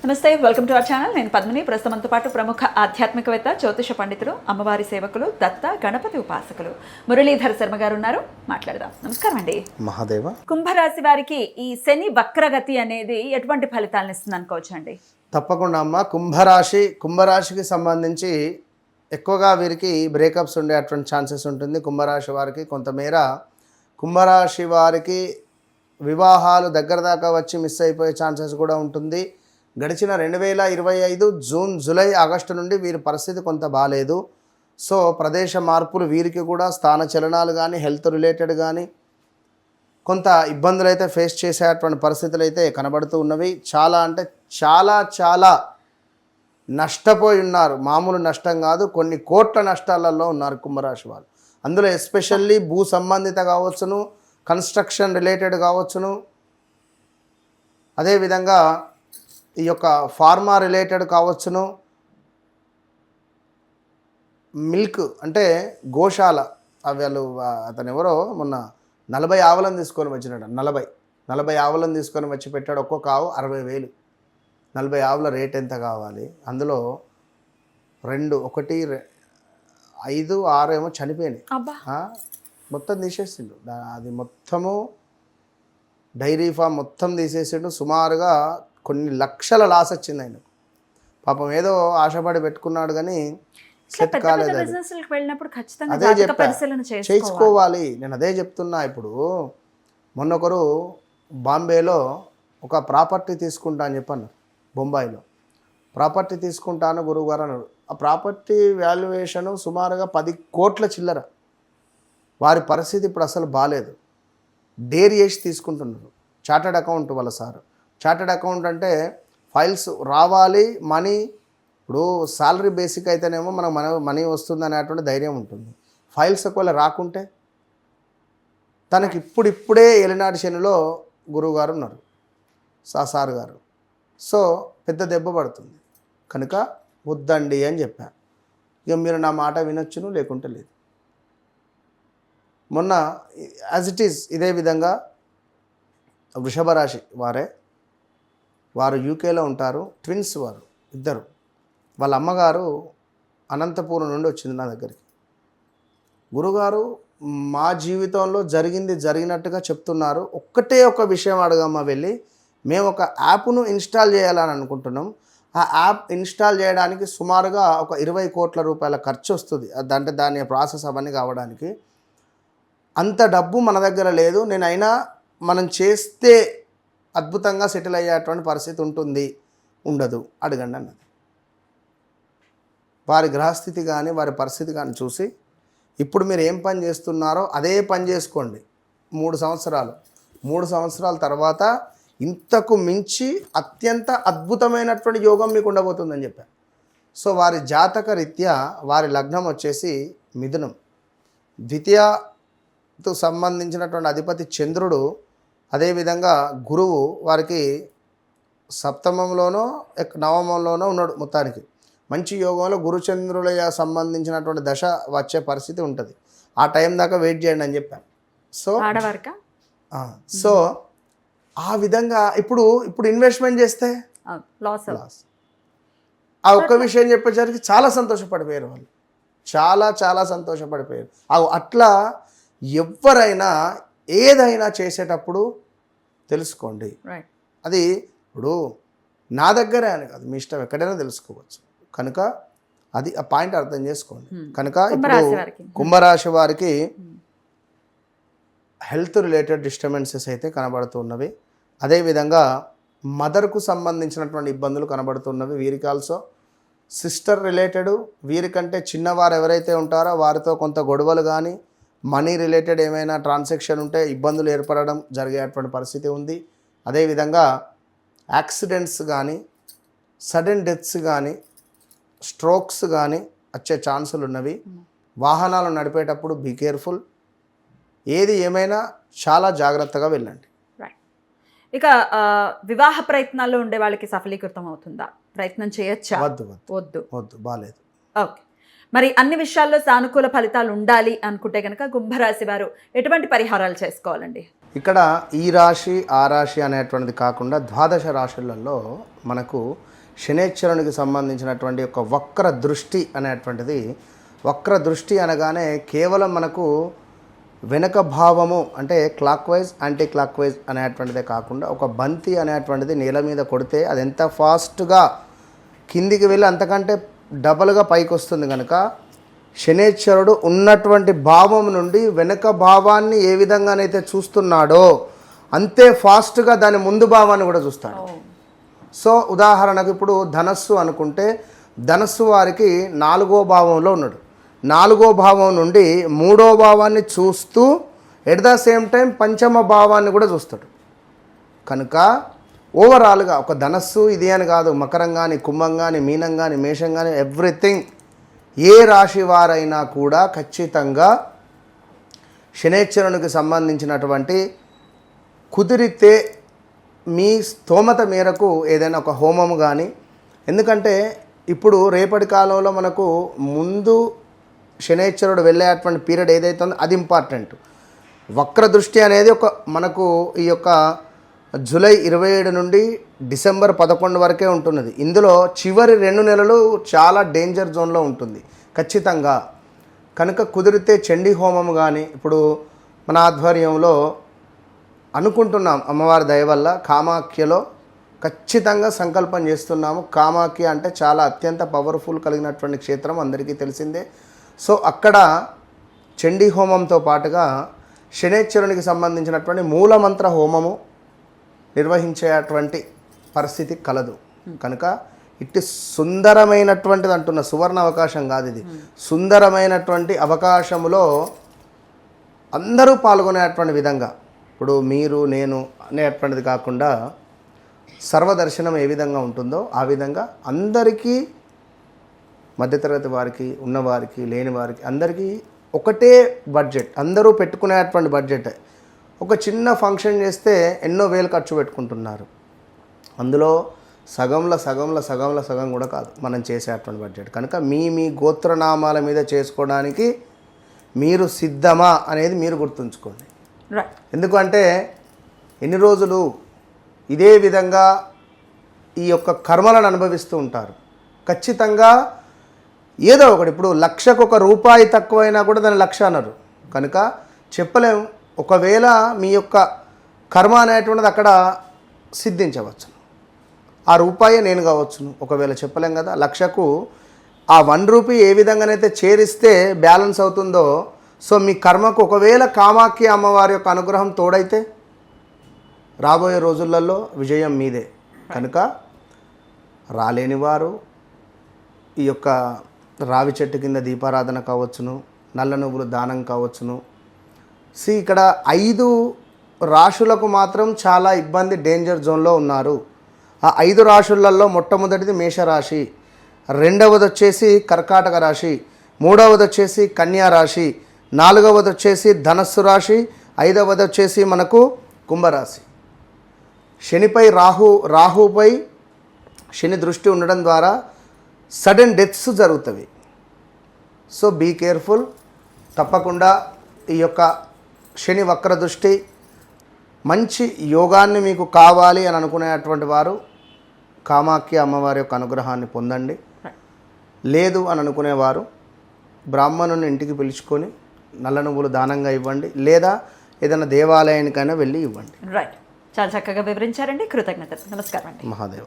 నమస్తే, welcome to our channel. నేను పద్మిని. ప్రస్తుతంతో పాటు ప్రముఖ ఆధ్యాత్మికవేత్త, జ్యోతిష పండితులు, అమ్మవారి సేవకులు, దత్త గణపతి ఉపాసకులు మురళీధర శర్మ గారు ఉన్నారు. మాట్లాడదాం. నమస్కారం అండి. మహాదేవ. కుంభరాశి వారికి ఈ శని వక్రగతి అనేది ఎటువంటి ఫలితాలను ఇస్తుంది అనుకోవచ్చు అండి? తప్పకుండా అమ్మ. కుంభరాశికి సంబంధించి ఎక్కువగా వీరికి బ్రేకప్స్ ఉండే అటువంటి ఛాన్సెస్ ఉంటుంది. కుంభరాశి వారికి కొంతమేర కుంభరాశి వారికి వివాహాలు దగ్గర దాకా వచ్చి మిస్ అయిపోయే ఛాన్సెస్ కూడా ఉంటుంది. గడిచిన 2025 జూన్, జూలై, ఆగస్టు నుండి వీరి పరిస్థితి కొంత బాగాలేదు. సో ప్రదేశ మార్పులు వీరికి కూడా స్థాన చలనాలు కానీ హెల్త్ రిలేటెడ్ కానీ కొంత ఇబ్బందులు అయితే ఫేస్ చేసేటువంటి పరిస్థితులు అయితే కనబడుతూ ఉన్నవి. చాలా అంటే చాలా నష్టపోయి ఉన్నారు. మామూలు నష్టం కాదు, కొన్ని కోట్ల నష్టాలలో ఉన్నారు కుంభరాశి వాళ్ళు. అందులో ఎస్పెషల్లీ భూ సంబంధిత కావచ్చును, కన్స్ట్రక్షన్ రిలేటెడ్ కావచ్చును, అదేవిధంగా ఈ యొక్క ఫార్మా రిలేటెడ్ కావచ్చును, మిల్క్ అంటే గోశాల. వాళ్ళు అతను ఎవరో మొన్న 40 ఆవులను తీసుకొని వచ్చినాడు. 40 ఆవులను తీసుకొని వచ్చి పెట్టాడు. ఒక్కొక్క ఆవు 60,000. 40 ఆవుల రేట్ ఎంత కావాలి? అందులో 2, 1, 5, 6 ఏమో చనిపోయినాయి. మొత్తం తీసేసిండు. అది మొత్తము డైరీ ఫామ్ మొత్తం తీసేసిండు. సుమారుగా కొన్ని లక్షల లాస్ వచ్చింది ఆయనకు. పాపం ఏదో ఆశపడి పెట్టుకున్నాడు కానీ సెట్ కాలేదు. అదే చెప్పా, చేసుకోవాలి. నేను అదే చెప్తున్నా. ఇప్పుడు మొన్నొకరు బాంబేలో ఒక ప్రాపర్టీ తీసుకుంటా అని చెప్పాను. బొంబాయిలో ప్రాపర్టీ తీసుకుంటాను గురువుగారు అన్నాడు. ఆ ప్రాపర్టీ వాల్యుయేషను సుమారుగా 10 కోట్ల చిల్లర. వారి పరిస్థితి ఇప్పుడు అసలు బాగాలేదు. డేర్ చేసి తీసుకుంటున్నారు. చార్టర్డ్ అకౌంట్ వాళ్ళ సార్. చార్టర్డ్ అకౌంట్ అంటే ఫైల్స్ రావాలి, మనీ. ఇప్పుడు సాలరీ బేసిక్ అయితేనేమో మనీ వస్తుంది అనేటువంటి ధైర్యం ఉంటుంది. ఫైల్స్ ఒకవేళ రాకుంటే తనకి ఇప్పుడిప్పుడే ఏలినాటి శనిలో గురువుగారు ఉన్నారు, సార్ గారు. సో పెద్ద దెబ్బ పడుతుంది. కనుక వద్దండి అని చెప్పా. ఇక మీరు నా మాట వినొచ్చును, లేకుంటే లేదు. మొన్న యాజ్ ఇట్ ఈజ్ ఇదే విధంగా వృషభ రాశి వారు యూకేలో ఉంటారు. ట్విన్స్ వారు ఇద్దరు. వాళ్ళ అమ్మగారు అనంతపురం నుండి వచ్చింది నా దగ్గరికి. గురుగారు, మా జీవితంలో జరిగినట్టుగా చెప్తున్నారు. ఒక్కటే ఒక విషయం అడగమ్మా వెళ్ళి, మేము ఒక యాప్ను ఇన్స్టాల్ చేయాలని అనుకుంటున్నాం. ఆ యాప్ ఇన్స్టాల్ చేయడానికి సుమారుగా ఒక 20 కోట్ల రూపాయల ఖర్చు వస్తుంది. అంటే దాని ప్రాసెస్ అవన్నీ కావడానికి. అంత డబ్బు మన దగ్గర లేదు. నేనైనా మనం చేస్తే అద్భుతంగా సెటిల్ అయ్యేటువంటి పరిస్థితి ఉంటుంది, ఉండదు, అడగండి అన్నది. వారి గ్రహస్థితి కానీ వారి పరిస్థితి కానీ చూసి ఇప్పుడు మీరు ఏం పని చేస్తున్నారో అదే పని చేసుకోండి. 3 సంవత్సరాల తర్వాత ఇంతకు మించి అత్యంత అద్భుతమైనటువంటి యోగం మీకు ఉండబోతుందని చెప్పారు. సో వారి జాతక రీత్యా వారి లగ్నం వచ్చేసి మిథునం. ద్వితీయకు సంబంధించినటువంటి అధిపతి చంద్రుడు, అదేవిధంగా గురువు వారికి సప్తమంలోనో నవమంలోనో ఉన్నాడు. మొత్తానికి మంచి యోగంలో గురుచంద్రుల సంబంధించినటువంటి దశ వచ్చే పరిస్థితి ఉంటుంది. ఆ టైం దాకా వెయిట్ చేయండి అని చెప్పాను. సో ఆ విధంగా ఇప్పుడు ఇన్వెస్ట్మెంట్ చేస్తే లాస్. ఆ ఒక్క విషయం చెప్పేసరికి చాలా సంతోషపడిపోయారు వాళ్ళు. చాలా సంతోషపడిపోయారు. అట్లా ఎవరైనా ఏదైనా చేసేటప్పుడు తెలుసుకోండి. అది ఇప్పుడు నా దగ్గరే అని కాదు, మీ ఇష్టం ఎక్కడైనా తెలుసుకోవచ్చు. కనుక అది ఆ పాయింట్ అర్థం చేసుకోండి. కనుక ఇప్పుడు కుంభరాశి వారికి హెల్త్ రిలేటెడ్ డిస్టర్బెన్సెస్ అయితే కనబడుతున్నవి. అదేవిధంగా మదర్కు సంబంధించినటువంటి ఇబ్బందులు కనబడుతున్నవి. వీరికి ఆల్సో సిస్టర్ రిలేటెడ్, వీరికంటే చిన్నవారు ఎవరైతే ఉంటారో వారితో కొంత గొడవలు కానీ మనీ రిలేటెడ్ ఏమైనా ట్రాన్సాక్షన్ ఉంటే ఇబ్బందులు ఏర్పడడం జరిగేటువంటి పరిస్థితి ఉంది. అదేవిధంగా యాక్సిడెంట్స్ కానీ సడన్ డెత్స్ కానీ స్ట్రోక్స్ కానీ వచ్చే ఛాన్సులు ఉన్నవి. వాహనాలు నడిపేటప్పుడు బీ కేర్ఫుల్. ఏది ఏమైనా చాలా జాగ్రత్తగా వెళ్ళండి. ఇక వివాహ ప్రయత్నాల్లో ఉండే వాళ్ళకి సఫలీకృతం అవుతుందా? ప్రయత్నం చేయొచ్చా? వద్దు బాలేదు. ఓకే. మరి అన్ని విషయాల్లో సానుకూల ఫలితాలు ఉండాలి అనుకుంటే కనుక కుంభరాశి వారు ఎటువంటి పరిహారాలు చేసుకోవాలండి? ఇక్కడ ఈ రాశి ఆ రాశి అనేటువంటిది కాకుండా ద్వాదశ రాశులలో మనకు శనేశ్వరునికి సంబంధించినటువంటి ఒక వక్ర దృష్టి అనేటువంటిది, వక్ర దృష్టి అనగానే కేవలం మనకు వెనక భావము అంటే clockwise anticlockwise అనేటువంటిదే కాకుండా ఒక బంతి అనేటువంటిది నేల మీద కొడితే అది ఎంత ఫాస్ట్గా కిందికి వెళ్ళి అంతకంటే డబల్గా పైకి వస్తుంది కనుక శనేశ్వరుడు ఉన్నటువంటి భావం నుండి వెనక భావాన్ని ఏ విధంగానైతే చూస్తున్నాడో అంతే ఫాస్ట్గా దాని ముందు భావాన్ని కూడా చూస్తాడు. సో ఉదాహరణకు ఇప్పుడు ధనస్సు అనుకుంటే ధనస్సు వారికి 4వ భావంలో ఉన్నాడు. 4వ భావం నుండి 3వ భావాన్ని చూస్తూ ఎట్ ద సేమ్ టైం పంచమ భావాన్ని కూడా చూస్తాడు. కనుక ఓవరాల్గా ఒక ధనస్సు ఇది అని కాదు, మకరం కానీ కుంభం కానీ మీనం కానీ మేషం కానీ ఎవ్రీథింగ్ ఏ రాశి వారైనా కూడా ఖచ్చితంగా శనేశ్వరునికి సంబంధించినటువంటి కుదిరితే మీ స్తోమత మేరకు ఏదైనా ఒక హోమము కానీ, ఎందుకంటే ఇప్పుడు రేపటి కాలంలో మనకు ముందు శనేశ్వరుడు వెళ్ళేటువంటి పీరియడ్ ఏదైతే ఉందో అది ఇంపార్టెంట్. వక్ర దృష్టి అనేది ఒక మనకు ఈ యొక్క జూలై 27 నుండి డిసెంబర్ 11 వరకే ఉంటున్నది. ఇందులో చివరి 2 నెలలు చాలా డేంజర్ జోన్లో ఉంటుంది ఖచ్చితంగా. కనుక కుదిరితే చండీ హోమం కానీ ఇప్పుడు మన ఆధ్వర్యంలో అనుకుంటున్నాం, అమ్మవారి దయ వల్ల కామాఖ్యలో ఖచ్చితంగా సంకల్పం చేస్తున్నాము. కామాఖ్య అంటే చాలా అత్యంత పవర్ఫుల్ కలిగినటువంటి క్షేత్రం అందరికీ తెలిసిందే. సో అక్కడ చండీ హోమంతో పాటుగా శనేశ్వరునికి సంబంధించినటువంటి మూలమంత్ర హోమము నిర్వహించేటువంటి పరిస్థితి కలదు. కనుక ఇట్టి సుందరమైనటువంటిది అంటున్న సువర్ణ అవకాశం కాదు ఇది, సుందరమైనటువంటి అవకాశములో అందరూ పాల్గొనేటువంటి విధంగా, ఇప్పుడు మీరు నేను అనేటువంటిది కాకుండా సర్వదర్శనం ఏ విధంగా ఉంటుందో ఆ విధంగా అందరికీ, మధ్యతరగతి వారికి, ఉన్నవారికి, లేని వారికి అందరికీ ఒకటే బడ్జెట్, అందరూ పెట్టుకునేటువంటి బడ్జెట్. ఒక చిన్న ఫంక్షన్ చేస్తే ఎన్నో వేలు ఖర్చు పెట్టుకుంటున్నారు. అందులో సగం కూడా కాదు మనం చేసేటువంటి బడ్జెట్. కనుక మీ గోత్రనామాల మీద చేసుకోవడానికి మీరు సిద్ధమా అనేది మీరు గుర్తుంచుకోండి. ఎందుకంటే ఎన్ని రోజులు ఇదే విధంగా ఈ యొక్క కర్మలను అనుభవిస్తూ ఉంటారు. ఖచ్చితంగా ఏదో ఒకటి, ఇప్పుడు 1,00,000కు రూపాయి తక్కువైనా కూడా దాని 1,00,000 అన్నారు. కనుక చెప్పలేము, ఒకవేళ మీ యొక్క కర్మ అనేటువంటిది అక్కడ సిద్ధించవచ్చు. ఆ రూపాయే నేను కావచ్చును, ఒకవేళ చెప్పలేం కదా. 1,00,000కు ఆ 1 రూపీ ఏ విధంగానైతే చేరిస్తే బ్యాలెన్స్ అవుతుందో, సో మీ కర్మకు ఒకవేళ కామాఖ్య అమ్మవారి యొక్క అనుగ్రహం తోడైతే రాబోయే రోజులలో విజయం మీదే. కనుక రాలేని వారు ఈ యొక్క రావి చెట్టు కింద దీపారాధన కావచ్చును, నల్ల నువ్వులు దానం కావచ్చును. ఇక్కడ 5 రాశులకు మాత్రం చాలా ఇబ్బంది, డేంజర్ జోన్లో ఉన్నారు. ఆ 5 రాశులలో మొట్టమొదటిది మేషరాశి, రెండవది వచ్చేసి కర్కాటక రాశి, మూడవది వచ్చేసి కన్యా రాశి, నాలుగవది వచ్చేసి ధనస్సు రాశి, ఐదవది వచ్చేసి మనకు కుంభరాశి. శనిపై రాహుపై శని దృష్టి ఉండడం ద్వారా సడన్ డెత్స్ జరుగుతాయి. So be careful. తప్పకుండా ఈ యొక్క శని వక్ర దృష్టి, మంచి యోగాన్ని మీకు కావాలి అని అనుకునేటువంటి వారు కామాఖ్య అమ్మవారి యొక్క అనుగ్రహాన్ని పొందండి. లేదు అని అనుకునేవారు బ్రాహ్మణుని ఇంటికి పిలుచుకొని నల్ల నువ్వులు దానంగా ఇవ్వండి, లేదా ఏదైనా దేవాలయానికైనా వెళ్ళి ఇవ్వండి. రైట్, చాలా చక్కగా వివరించారండి. కృతజ్ఞతలు. నమస్కారం అండి. మహాదేవ.